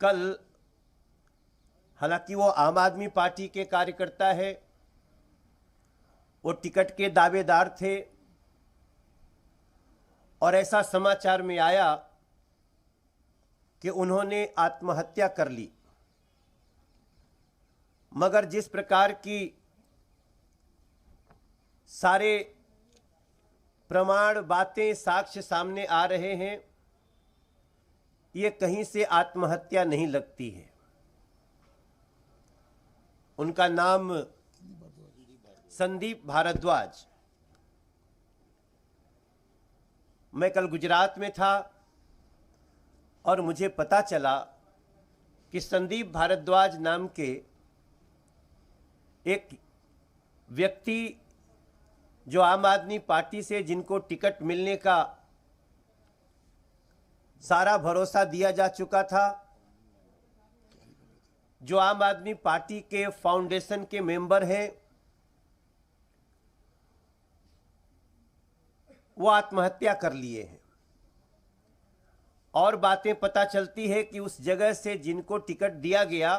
कल हालांकि वो आम आदमी पार्टी के कार्यकर्ता है, वो टिकट के दावेदार थे और ऐसा समाचार में आया कि उन्होंने आत्महत्या कर ली। मगर जिस प्रकार की सारे प्रमाण, बातें, साक्ष्य सामने आ रहे हैं, ये कहीं से आत्महत्या नहीं लगती है। उनका नाम संदीप भारद्वाज। मैं कल गुजरात में था और मुझे पता चला कि संदीप भारद्वाज नाम के एक व्यक्ति जो आम आदमी पार्टी से, जिनको टिकट मिलने का सारा भरोसा दिया जा चुका था, जो आम आदमी पार्टी के फाउंडेशन के मेंबर हैं, वो आत्महत्या कर लिए हैं। और बातें पता चलती है कि उस जगह से जिनको टिकट दिया गया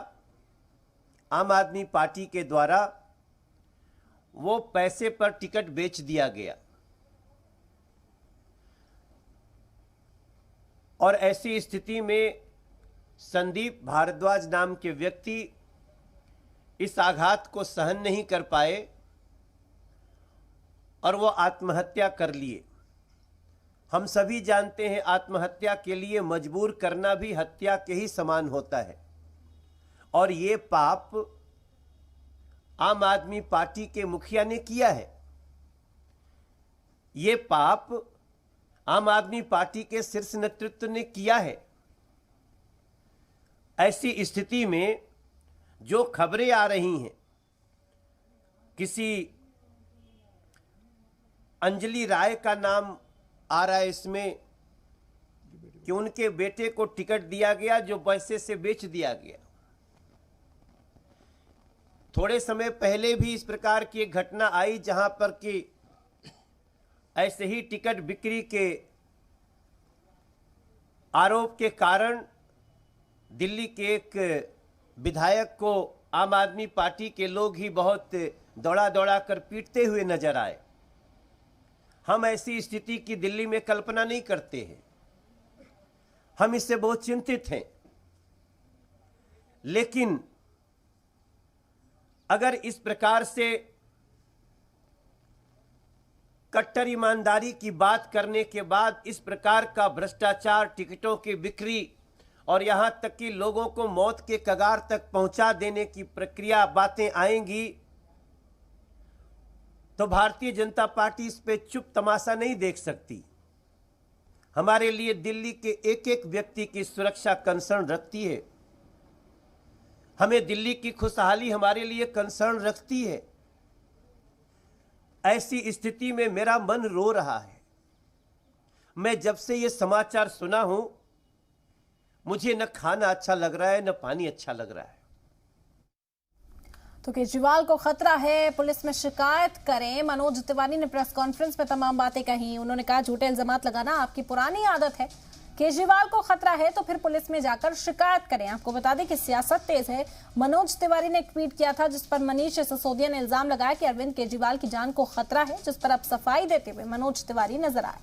आम आदमी पार्टी के द्वारा, वो पैसे पर टिकट बेच दिया गया। और ऐसी स्थिति में संदीप भारद्वाज नाम के व्यक्ति इस आघात को सहन नहीं कर पाए और वो आत्महत्या कर लिए। हम सभी जानते हैं आत्महत्या के लिए मजबूर करना भी हत्या के ही समान होता है। और ये पाप आम आदमी पार्टी के मुखिया ने किया है। ये पाप आम आदमी पार्टी के शीर्ष नेतृत्व ने किया है। ऐसी स्थिति में जो खबरें आ रही हैं, किसी अंजलि राय का नाम आ रहा है इसमें कि उनके बेटे को टिकट दिया गया जो पैसे से बेच दिया गया। थोड़े समय पहले भी इस प्रकार की एक घटना आई जहां पर कि ऐसे ही टिकट बिक्री के आरोप के कारण दिल्ली के एक विधायक को आम आदमी पार्टी के लोग ही बहुत दौड़ा दौड़ा कर पीटते हुए नजर आए। हम ऐसी स्थिति की दिल्ली में कल्पना नहीं करते हैं, हम इससे बहुत चिंतित हैं। लेकिन अगर इस प्रकार से कट्टर ईमानदारी की बात करने के बाद इस प्रकार का भ्रष्टाचार, टिकटों की बिक्री और यहां तक कि लोगों को मौत के कगार तक पहुंचा देने की प्रक्रिया, बातें आएंगी, तो भारतीय जनता पार्टी इस पे चुप तमाशा नहीं देख सकती। हमारे लिए दिल्ली के एक एक व्यक्ति की सुरक्षा कंसर्न रखती है। हमें दिल्ली की खुशहाली हमारे लिए कंसर्न रखती है। ऐसी स्थिति में मेरा मन रो रहा है। मैं जब से ये समाचार सुना हूं, मुझे न खाना अच्छा लग रहा है, न पानी अच्छा लग रहा है। तो केजरीवाल को खतरा है, पुलिस में शिकायत करें। मनोज तिवारी ने प्रेस कॉन्फ्रेंस में तमाम बातें कही। उन्होंने कहा झूठे इल्जामात लगाना आपकी पुरानी आदत है। केजरीवाल को खतरा है तो फिर पुलिस में जाकर शिकायत करें। आपको बता दें कि सियासत तेज है। मनोज तिवारी ने एक ट्वीट किया था जिस पर मनीष सिसोदिया ने इल्जाम लगाया कि अरविंद केजरीवाल की जान को खतरा है, जिस पर अब सफाई देते हुए मनोज तिवारी नजर आए।